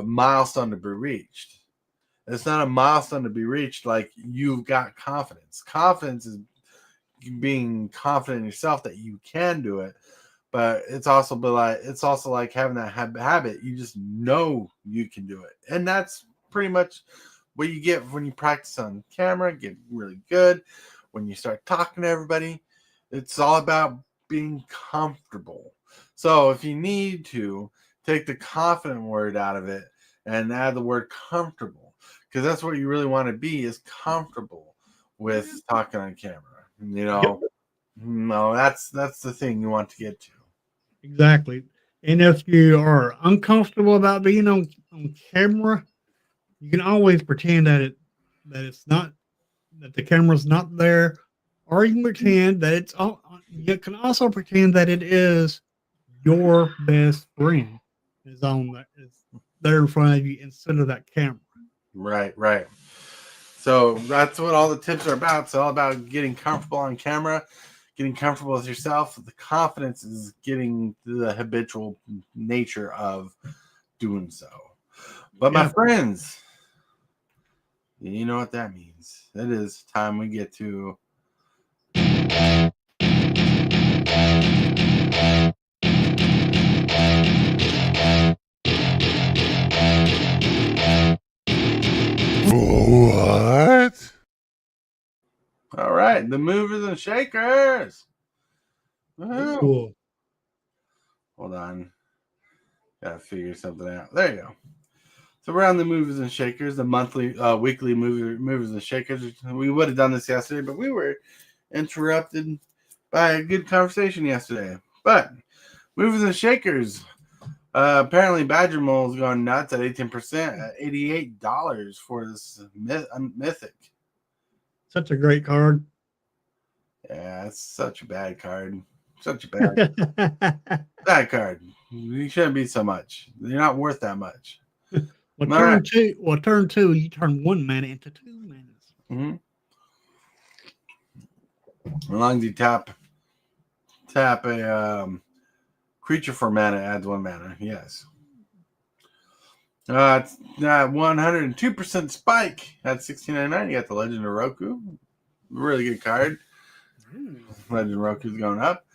milestone to be reached. It's not a milestone to be reached like you've got confidence. Confidence is being confident in yourself that you can do it, but it's also like having that habit. You just know you can do it, and that's pretty much what you get when you practice on camera. Get really good when you start talking to everybody. It's all about being comfortable. So if you need to take the confident word out of it and add the word comfortable. because that's what you really want to be, is comfortable with talking on camera. You know, no, that's the thing you want to get to.
Exactly. And if you are uncomfortable about being on camera, you can always pretend that it's not, that the camera's not there, or you can pretend that it's all. You can also pretend that it is your best friend is there in front of you instead of that camera.
Right. So that's what all the tips are about. It's all about getting comfortable on camera, getting comfortable with yourself. The confidence is getting the habitual nature of doing so. But my friends, you know what that means. It is time we get to
What?
all right, the movers and shakers. Woo-hoo.
Cool.
Hold on. Gotta figure something out. There you go. So we're on the movers and shakers, the weekly movers and shakers. We would have done this yesterday, but we were interrupted by a good conversation yesterday. But movers and shakers. Apparently, Badger Mole is going nuts at 18%, at $88 for this mythic.
Such a great card.
Yeah, it's such a bad card. Such a bad card. You shouldn't be so much. You're not worth that much.
Turn two, you turn 1 mana into 2 manas.
Mm-hmm. As long as you tap a creature for mana, adds 1 mana. Yes. It's 102% spike at $16.99. You got the Legend of Roku. Really good card. Legend of Roku's going up.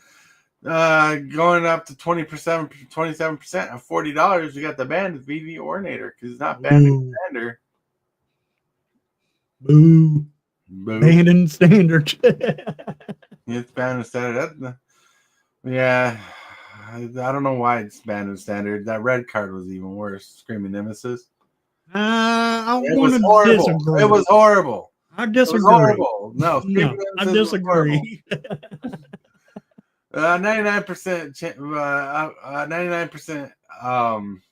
Going up to 27% at $40. We got the Banded VV Ornator because it's not banned in Standard.
Boo. Banned in Standard.
It's banned in Standard. Yeah. I don't know why it's banned in Standard. That red card was even worse. Screaming Nemesis.
It
was horrible.
Disagree.
It was horrible.
I disagree.
It was horrible. No,
I disagree.
99%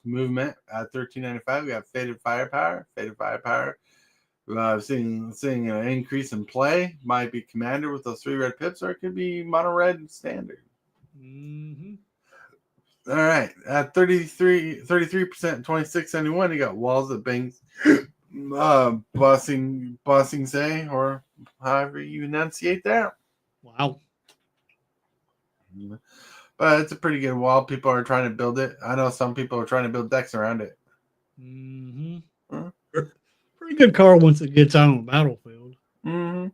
movement at $13.95. We got Faded Firepower. Seeing an increase in play. Might be Commander with those 3 red pips, or it could be Mono Red and Standard.
Mm-hmm.
All right, at 33%, 26.71. You got Walls of Banks, bossing say, or however you enunciate that.
Wow.
But it's a pretty good wall. People are trying to build it. I know some people are trying to build decks around it.
Mm-hmm.
Huh?
Pretty good card once it gets on the battlefield.
Mm-hmm.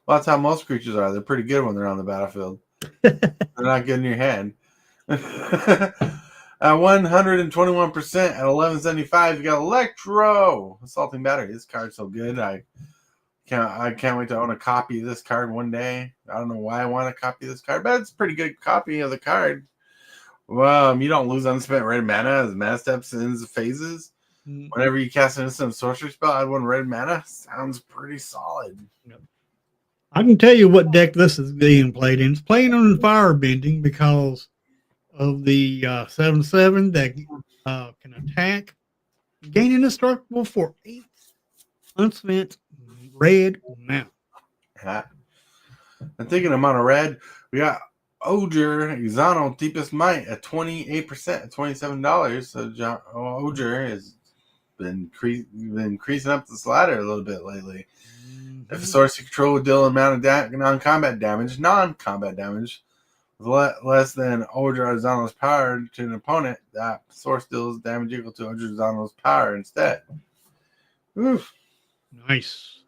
Well, that's how most creatures are. They're pretty good when they're on the battlefield. They're not good in your hand. At 121% at $11.75, you got Electro Assaulting Battery. This card's so good. I can't wait to own a copy of this card one day. I don't know why I want a copy of this card, but it's a pretty good copy of the card. Well, you don't lose unspent red mana as mana steps ends phases. Mm-hmm. Whenever you cast an instant sorcery spell, add 1 red mana. Sounds pretty solid.
Yep. I can tell you what deck this is being played in. It's playing on Firebending because of the 7/7 that can attack, gain indestructible for 8 unspent red mana.
Yeah. I'm thinking of mono red. We got Ogre Exano Deepest Might at 28% at $27. So Ogre has been increasing up this ladder a little bit lately. Mm-hmm. If a source you control would deal an amount of non-combat damage with less than Ogre Exano's power to an opponent, that source deals damage equal to Ogre Exano's power instead. Oof.
Nice.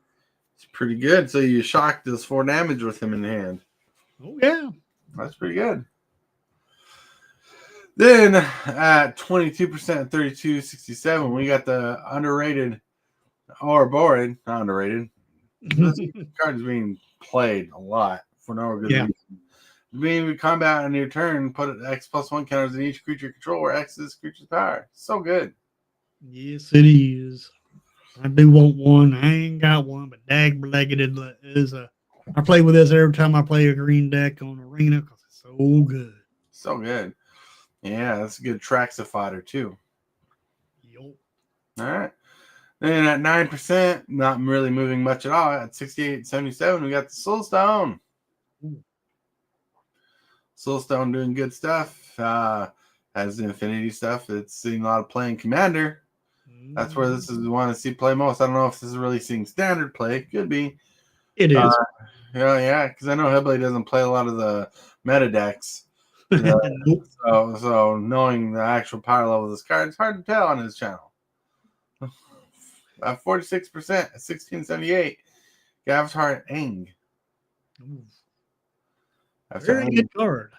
It's pretty good. So you shock does 4 damage with him in hand.
Oh, yeah.
That's pretty good. Then at 22% at $32.67, we got the underrated or boring, not underrated. This card is being played a lot for no good reason. Being combat on your turn, put X+1 counters in each creature control where X is creature's power. So good.
Yes, it is. I do want one. I ain't got one, but dag-legged is a. I play with this every time I play a green deck on Arena because it's so good.
So good. Yeah, that's a good Traxa fodder too.
Yup.
All right. Then at 9%, not really moving much at all. At 68.77, we got the Soulstone.
Ooh.
Soulstone doing good stuff. Has the Infinity stuff. It's seeing a lot of play in Commander. That's where this is want to see play most. I don't know if this is really seeing standard play. Could be.
It is.
Yeah, because I know Hellblade doesn't play a lot of the meta decks.
Nope.
So knowing the actual power level of this card, it's hard to tell on his channel. 46% at 1678. Gavtar Eng.
Ooh.
That's
Very
Eng.
good card.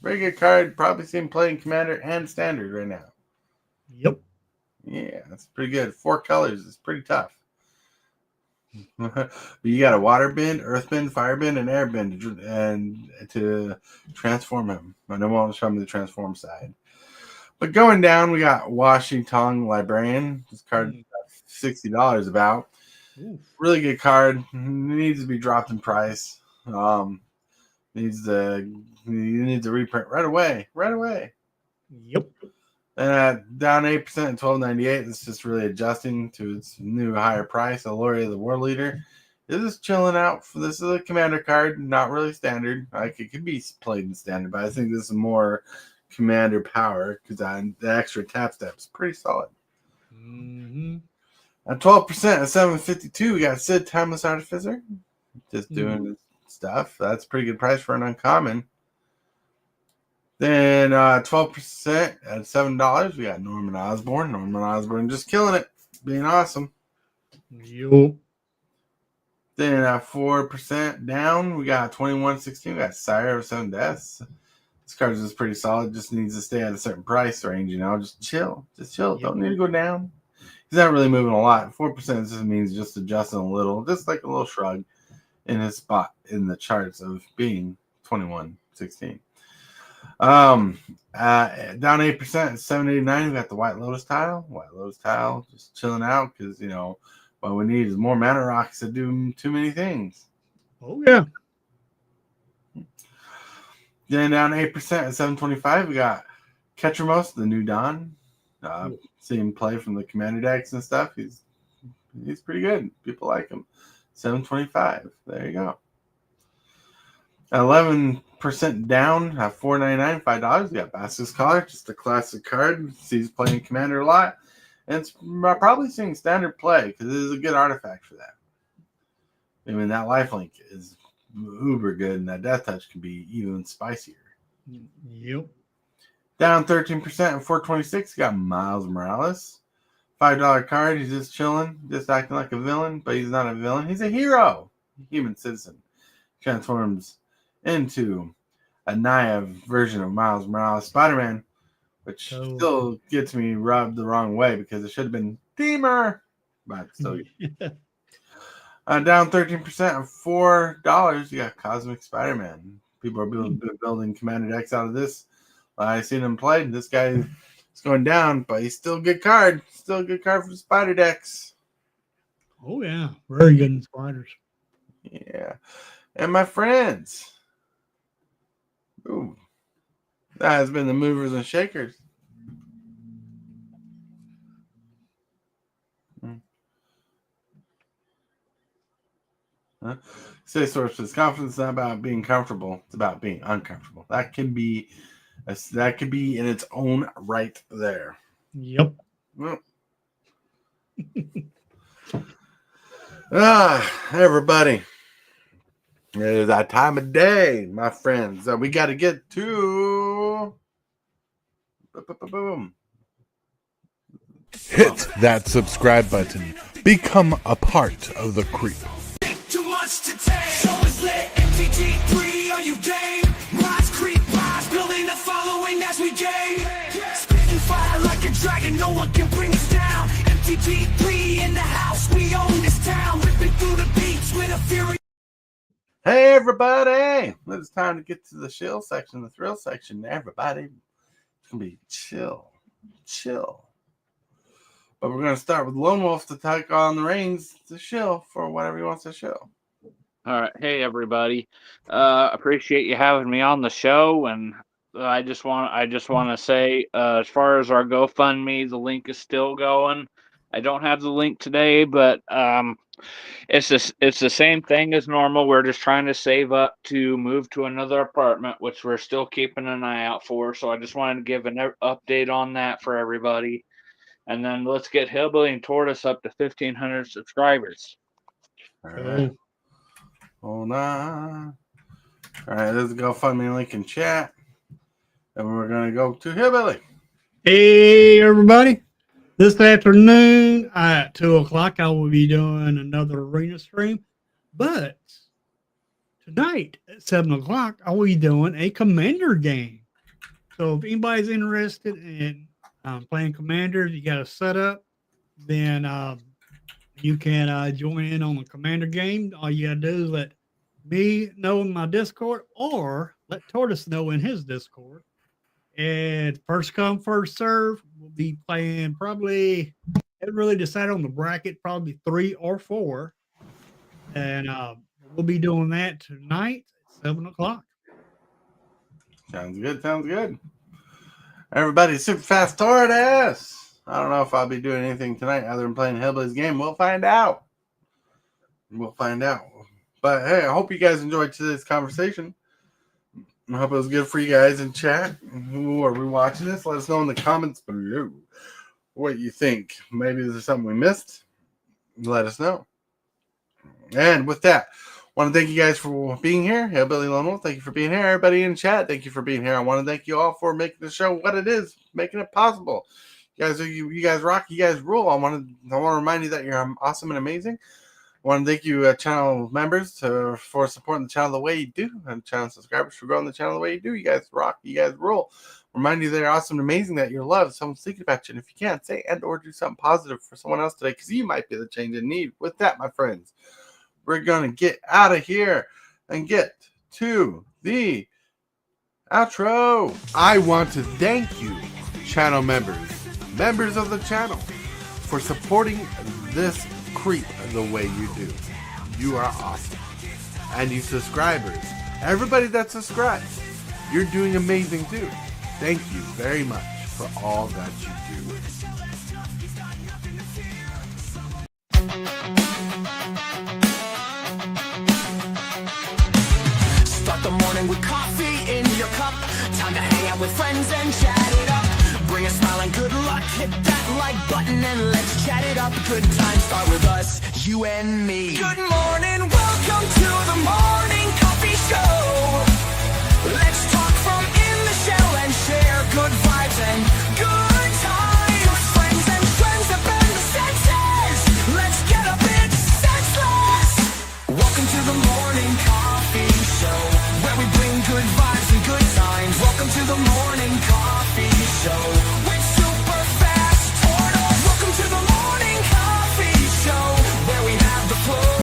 Very good card. Probably seen playing Commander and Standard right now.
Yep.
Yeah, that's pretty good. 4 colors is pretty tough. But you got a water bend, earth bend, fire bend, and air bend to transform him. I don't want to show him the transform side. But going down, we got Washington Librarian. This card $60 about.
Ooh.
Really good card. Needs to be dropped in price. Needs to reprint right away. Right away.
Yep.
And down 8% at $12.98. It's just really adjusting to its new higher price. Aloria, the War Leader, is just chilling out. This is a Commander card, not really standard. Like it could be played in standard, but I think this is more Commander power because the extra tap step is pretty solid.
Mm-hmm.
At 12% at $7.52, we got Sid, Timeless Artificer, just doing his stuff. That's a pretty good price for an uncommon. Then 12% at $7, we got Norman Osborn. Norman Osborn just killing it, being awesome.
Yup.
Then at 4% down, we got 21.16. We got Sire of 7 Deaths. This card is just pretty solid. Just needs to stay at a certain price range, you know. Just chill. Just chill.
Yep.
Don't need to go down. He's not really moving a lot. 4% just means just adjusting a little, just like a little shrug in his spot in the charts of being 21.16. Down 8% at $7.89. We got the White Lotus tile. White Lotus tile just chilling out because, you know, what we need is more mana rocks to do too many things.
Oh, yeah.
Then down 8% at $7.25. We got Ketramos, the new Dawn. See him play from the Commander decks and stuff. He's pretty good. People like him. $7.25. There you go. 11% down at $4.99, $5. We got Basilisk Collar, just a classic card. Sees playing Commander a lot. And it's probably seeing standard play because it is a good artifact for that. I mean, that lifelink is uber good, and that Death Touch can be even spicier.
Yep.
Down 13% at $4.26. Got Miles Morales. $5 card. He's just chilling, just acting like a villain, but he's not a villain. He's a hero. Human citizen. Transforms into a Naive version of Miles Morales Spider-Man, which still gets me rubbed the wrong way because it should have been Deemer. But still. Down 13% at $4. You got Cosmic Spider-Man. People are building Commander decks out of this. I've seen him play. This guy is going down, but he's still a good card. Still a good card for the Spider decks.
Oh, yeah. Very good in spiders.
Yeah. And my friends. Ooh. That has been the movers and shakers. Say source says confidence is not about being comfortable. It's about being uncomfortable. That could be in its own right there.
Yep.
Well. Everybody. It is that time of day, my friends. We got to get to. Boom.
Hit that subscribe button. Become a part of the creep.
Too much to take. Show is lit. MTG3, are you game? Rise, creep, rise, building a following as we game. Spitting fire like a dragon, no one can bring us down. MTG3 in the house, we own this town. Ripping through the beats with a fury.
Hey, everybody. It's time to get to the chill section, the thrill section. Everybody, it's going to be chill. But we're going to start with Lone Wolf to take on the reins to shill for whatever he wants to shill.
All right. Hey, everybody. Appreciate you having me on the show. And I just want to say, as far as our GoFundMe, the link is still going. I don't have the link today, but it's the same thing as normal. We're just trying to save up to move to another apartment, which we're still keeping an eye out for. So I just wanted to give an update on that for everybody. And then let's get Hillbilly and Tortoise up to 1,500 subscribers.
All right. Hold on. All right, there's a GoFundMe link in chat. And we're going to go to Hillbilly.
Hey, everybody. This afternoon at 2 o'clock, I will be doing another arena stream. But tonight at 7 o'clock, I will be doing a Commander game. So if anybody's interested in playing Commander, you got to set up, then you can join in on the Commander game. All you got to do is let me know in my Discord or let Tortoise know in his Discord. And first come, first serve. We'll be playing probably, it really decided on the bracket, probably 3 or 4. And we'll be doing that tonight at 7 o'clock.
Sounds good. Sounds good. Everybody, super fast Tortoise. I don't know if I'll be doing anything tonight other than playing Hillbilly's game. We'll find out. We'll find out. But hey, I hope you guys enjoyed today's conversation. I hope it was good for you guys in chat. Who are rewatching this? Let us know in the comments below what you think. Maybe there's something we missed. Let us know. And with that, I want to thank you guys for being here. Hillbilly Lone Wolf, thank you for being here. Everybody in chat, thank you for being here. I want to thank you all for making the show what it is, making it possible. You guys rock. You guys rule. I want to remind you that you're awesome and amazing. I want to thank you, channel members, for supporting the channel the way you do, and channel subscribers for growing the channel the way you do. You guys rock. You guys rule. Remind you that you're awesome and amazing, that you're loved. Someone's thinking about you. And if you can't, say and or do something positive for someone else today, because you might be the change in need. With that, my friends, we're going to get out of here and get to the outro.
I want to thank you, channel members of the channel, for supporting this creep the way you do. You are awesome. And you subscribers, everybody that subscribes, you're doing amazing too. Thank you very much for all that you do.
Start the morning with coffee in your cup. Time to hang out with friends and chat it up. Bring a smile and good luck. Hit that like button and let's chat it up. Good times start with us, you and me. Good morning.